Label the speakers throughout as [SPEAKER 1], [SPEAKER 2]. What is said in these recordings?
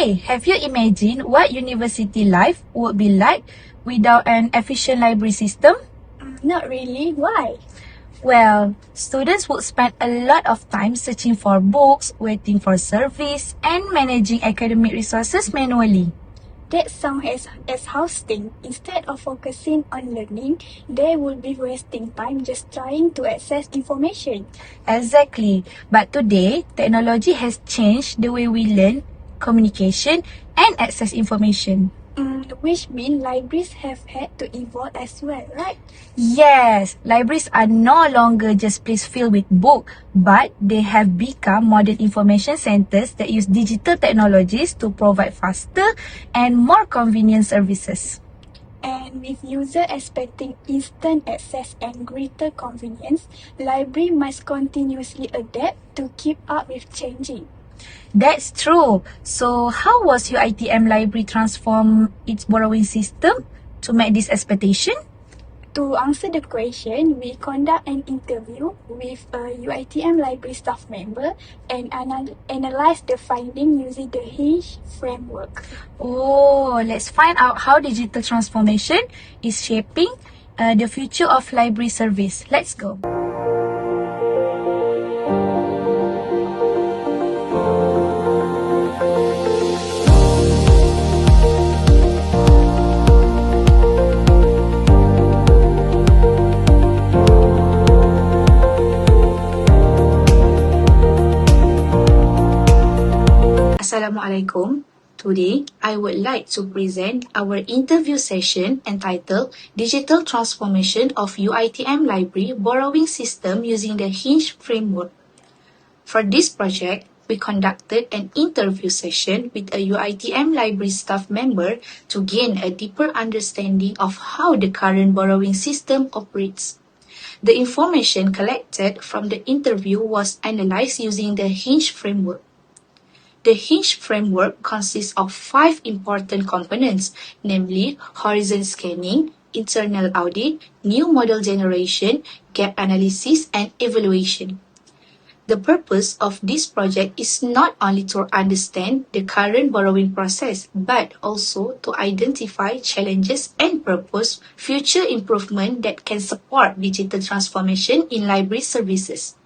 [SPEAKER 1] Hey, have you imagined what university life would be like without an efficient library system?
[SPEAKER 2] Not really. Why?
[SPEAKER 1] Well, students would spend a lot of time searching for books, waiting for service, and managing academic resources manually.
[SPEAKER 2] That sounds exhausting. Instead of focusing on learning, they will be wasting time just trying to access information.
[SPEAKER 1] Exactly. But today, technology has changed the way we learn, communication, and access information.
[SPEAKER 2] Which means libraries have had to evolve as well, right?
[SPEAKER 1] Yes, libraries are no longer just places filled with books, but they have become modern information centers that use digital technologies to provide faster and more convenient services.
[SPEAKER 2] And with users expecting instant access and greater convenience, library must continuously adapt to keep up with changing.
[SPEAKER 1] That's true. So, how was UiTM Library transform its borrowing system to meet this expectation?
[SPEAKER 2] To answer the question, we conduct an interview with a UiTM library staff member and analyze the finding using the Hinge framework.
[SPEAKER 1] Oh, let's find out how digital transformation is shaping the future of library service. Let's go. Assalamualaikum. Today, I would like to present our interview session entitled Digital Transformation of UiTM Library Borrowing System using the Hinge Framework. For this project, we conducted an interview session with a UiTM library staff member to gain a deeper understanding of how the current borrowing system operates. The information collected from the interview was analyzed using the Hinge Framework. The Hinge framework consists of 5 important components, namely horizon scanning, internal audit, new model generation, gap analysis, and evaluation. The purpose of this project is not only to understand the current borrowing process, but also to identify challenges and propose future improvement that can support digital transformation in library services.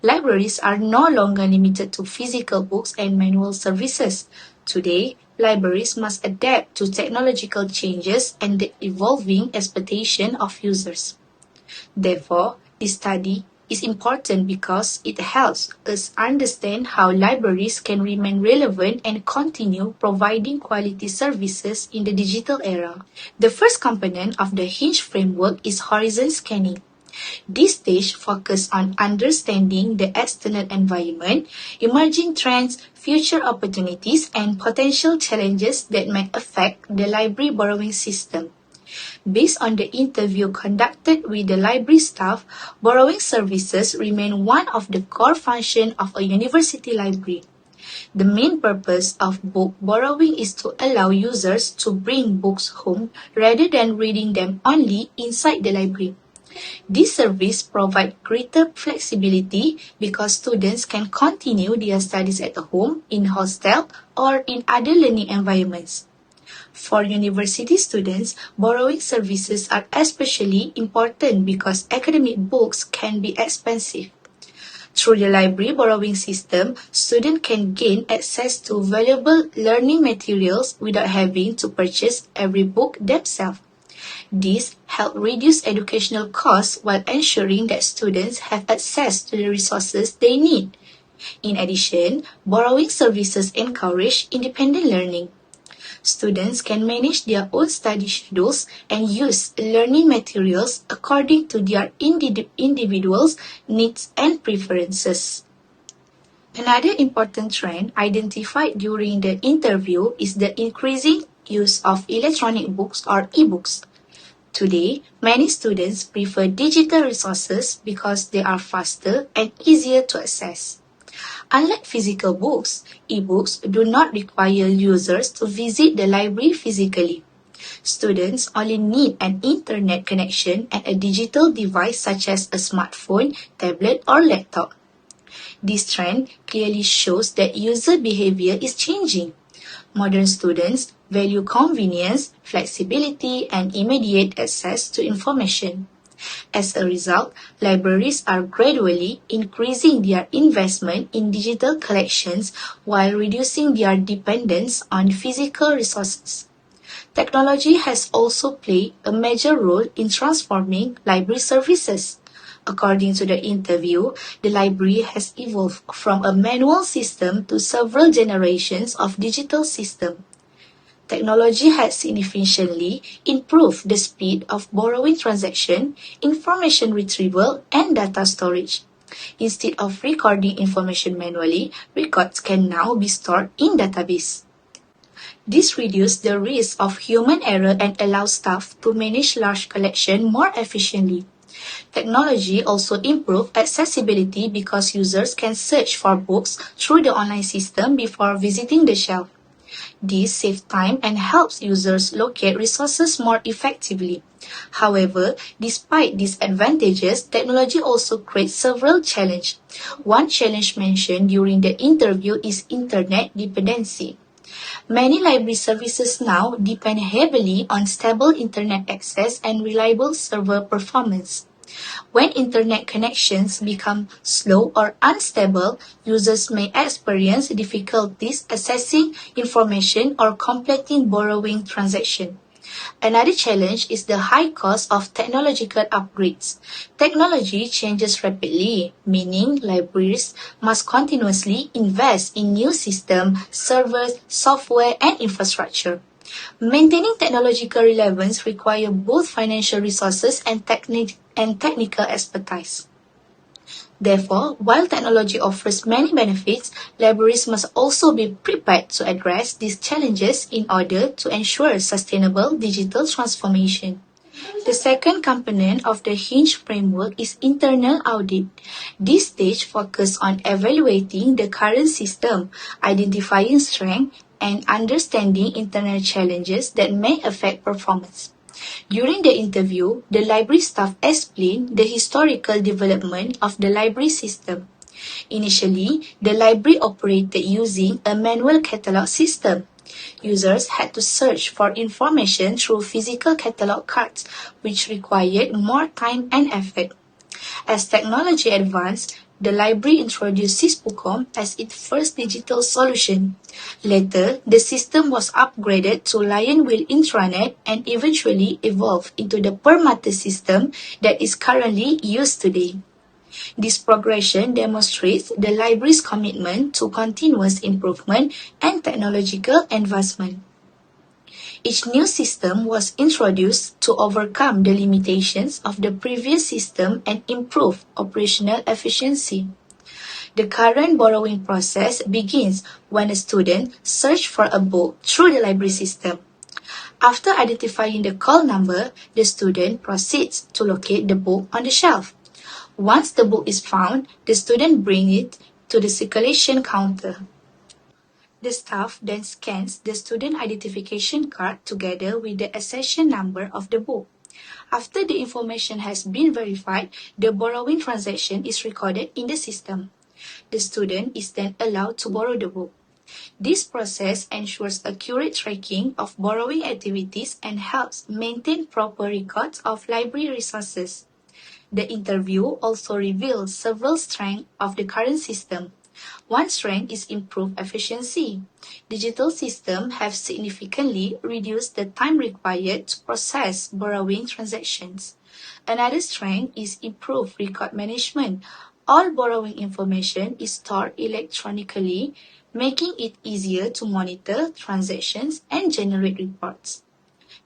[SPEAKER 1] Libraries are no longer limited to physical books and manual services. Today, libraries must adapt to technological changes and the evolving expectation of users. Therefore, this study is important because it helps us understand how libraries can remain relevant and continue providing quality services in the digital era. The first component of the Hinge framework is horizon scanning. This stage focuses on understanding the external environment, emerging trends, future opportunities, and potential challenges that may affect the library borrowing system. Based on the interview conducted with the library staff, borrowing services remain one of the core functions of a university library. The main purpose of book borrowing is to allow users to bring books home rather than reading them only inside the library. This service provides greater flexibility because students can continue their studies at home, in hostel, or in other learning environments. For university students, borrowing services are especially important because academic books can be expensive. Through the library borrowing system, students can gain access to valuable learning materials without having to purchase every book themselves. This helps reduce educational costs while ensuring that students have access to the resources they need. In addition, borrowing services encourage independent learning. Students can manage their own study schedules and use learning materials according to their individual needs and preferences. Another important trend identified during the interview is the increasing use of electronic books or e-books. Today, many students prefer digital resources because they are faster and easier to access. Unlike physical books, e-books do not require users to visit the library physically. Students only need an internet connection and a digital device such as a smartphone, tablet, or laptop. This trend clearly shows that user behavior is changing. Modern students value convenience, flexibility, and immediate access to information. As a result, libraries are gradually increasing their investment in digital collections while reducing their dependence on physical resources. Technology has also played a major role in transforming library services. According to the interview, the library has evolved from a manual system to several generations of digital systems. Technology has significantly improved the speed of borrowing transaction, information retrieval, and data storage. Instead of recording information manually, records can now be stored in database. This reduces the risk of human error and allows staff to manage large collections more efficiently. Technology also improves accessibility because users can search for books through the online system before visiting the shelf. This saves time and helps users locate resources more effectively. However, despite these advantages, technology also creates several challenges. One challenge mentioned during the interview is internet dependency. Many library services now depend heavily on stable internet access and reliable server performance. When internet connections become slow or unstable, users may experience difficulties accessing information or completing borrowing transactions. Another challenge is the high cost of technological upgrades. Technology changes rapidly, meaning libraries must continuously invest in new systems, servers, software, and infrastructure. Maintaining technological relevance requires both financial resources and technical expertise. Therefore, while technology offers many benefits, libraries must also be prepared to address these challenges in order to ensure sustainable digital transformation. The second component of the Hinge framework is internal audit. This stage focuses on evaluating the current system, identifying strengths, and understanding internal challenges that may affect performance. During the interview, the library staff explained the historical development of the library system. Initially, the library operated using a manual catalog system. Users had to search for information through physical catalog cards, which required more time and effort. As technology advanced, the library introduced Syspucom as its first digital solution. Later, the system was upgraded to Lionwheel Intranet and eventually evolved into the Permata system that is currently used today. This progression demonstrates the library's commitment to continuous improvement and technological advancement. Each new system was introduced to overcome the limitations of the previous system and improve operational efficiency. The current borrowing process begins when a student searches for a book through the library system. After identifying the call number, the student proceeds to locate the book on the shelf. Once the book is found, the student brings it to the circulation counter. The staff then scans the student identification card together with the accession number of the book. After the information has been verified, the borrowing transaction is recorded in the system. The student is then allowed to borrow the book. This process ensures accurate tracking of borrowing activities and helps maintain proper records of library resources. The interview also reveals several strengths of the current system. One strength is improved efficiency. Digital systems have significantly reduced the time required to process borrowing transactions. Another strength is improved record management. All borrowing information is stored electronically, making it easier to monitor transactions and generate reports.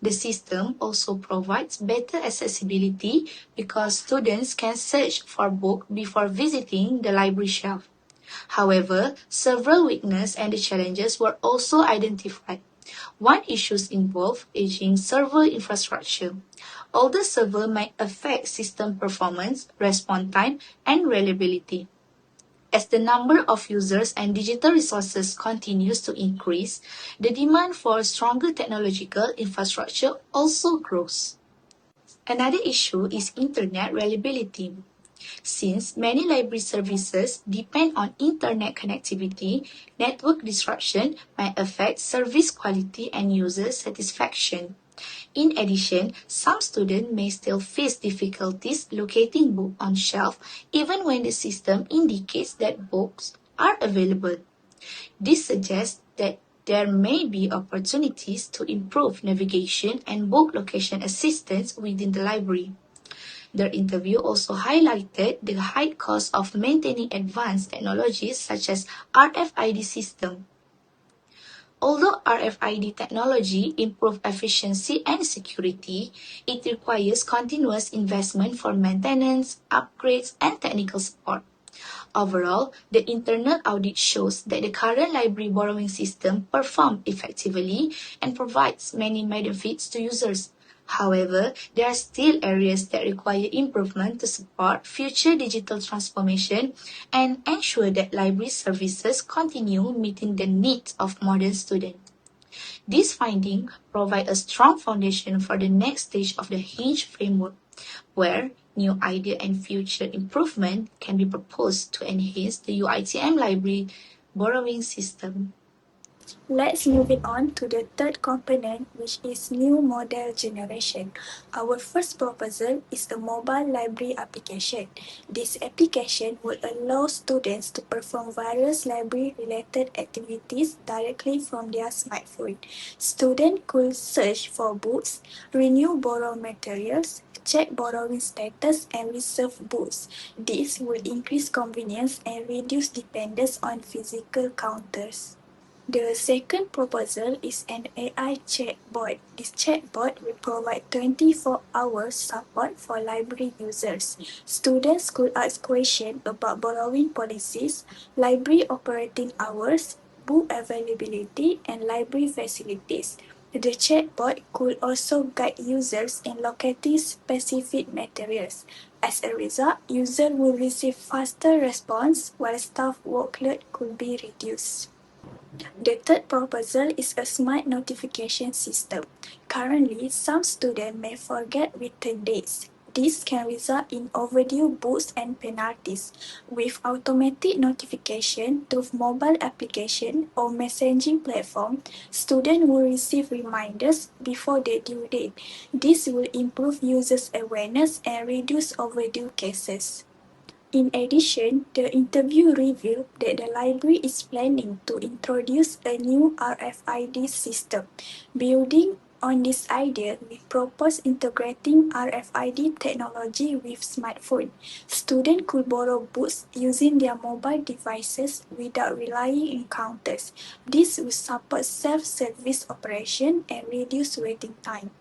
[SPEAKER 1] The system also provides better accessibility because students can search for books before visiting the library shelf. However, several weaknesses and challenges were also identified. One issue involved aging server infrastructure. Older servers might affect system performance, response time, and reliability. As the number of users and digital resources continues to increase, the demand for stronger technological infrastructure also grows. Another issue is internet reliability. Since many library services depend on internet connectivity, network disruption might affect service quality and user satisfaction. In addition, some students may still face difficulties locating books on shelf even when the system indicates that books are available. This suggests that there may be opportunities to improve navigation and book location assistance within the library. Their interview also highlighted the high cost of maintaining advanced technologies such as RFID system. Although RFID technology improves efficiency and security, it requires continuous investment for maintenance, upgrades, and technical support. Overall, the internal audit shows that the current library borrowing system performs effectively and provides many benefits to users. However, there are still areas that require improvement to support future digital transformation and ensure that library services continue meeting the needs of modern students. These findings provide a strong foundation for the next stage of the Hinge framework, where new ideas and future improvement can be proposed to enhance the UITM library borrowing system.
[SPEAKER 2] Let's move it on to the third component, which is new model generation. Our first proposal is a mobile library application. This application will allow students to perform various library-related activities directly from their smartphone. Students could search for books, renew borrowed materials, check borrowing status, and reserve books. This will increase convenience and reduce dependence on physical counters. The second proposal is an AI chatbot. This chatbot will provide 24-hour support for library users. Students could ask questions about borrowing policies, library operating hours, book availability, and library facilities. The chatbot could also guide users in locating specific materials. As a result, users will receive faster response while staff workload could be reduced. The third proposal is a smart notification system. Currently, some students may forget return dates. This can result in overdue books and penalties. With automatic notification through mobile application or messaging platform, students will receive reminders before the due date. This will improve users' awareness and reduce overdue cases. In addition, the interview revealed that the library is planning to introduce a new RFID system. Building on this idea, we propose integrating RFID technology with smartphone. Students could borrow books using their mobile devices without relying on counters. This will support self-service operation and reduce waiting time.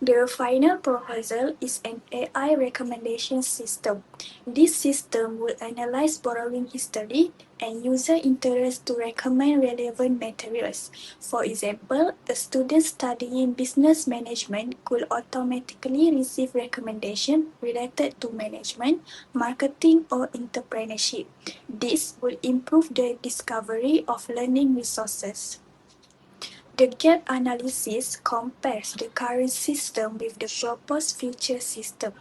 [SPEAKER 2] The final proposal is an AI recommendation system. This system will analyze borrowing history and user interest to recommend relevant materials. For example, a student studying business management could automatically receive recommendations related to management, marketing, or entrepreneurship. This will improve the discovery of learning resources. The gap analysis compares the current system with the proposed future system.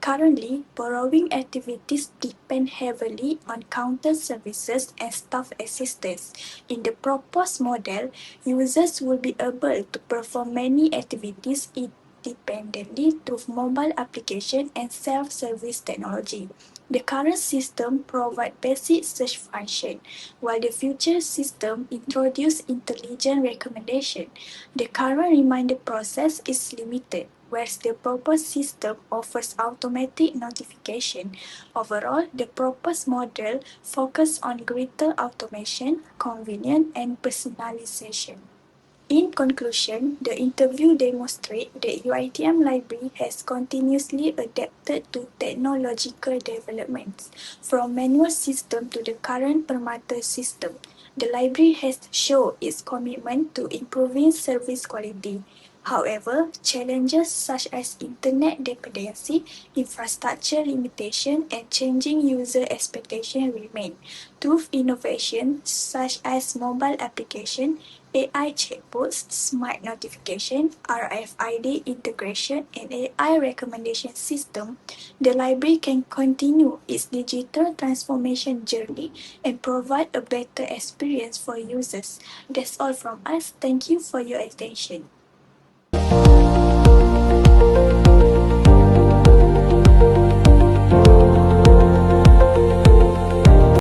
[SPEAKER 2] Currently, borrowing activities depend heavily on counter services and staff assistance. In the proposed model, users will be able to perform many activities independently through mobile application and self-service technology. The current system provides basic search function, while the future system introduces intelligent recommendation. The current reminder process is limited, whereas the proposed system offers automatic notification. Overall, the proposed model focuses on greater automation, convenience, and personalization. In conclusion, the interview demonstrates that UiTM Library has continuously adapted to technological developments. From manual system to the current Permata system, the library has shown its commitment to improving service quality. However, challenges such as internet dependency, infrastructure limitation, and changing user expectations remain. Through innovation such as mobile application, AI chatbots, smart notification, RFID integration, and AI recommendation system, the library can continue its digital transformation journey and provide a better experience for users. That's all from us. Thank you for your attention.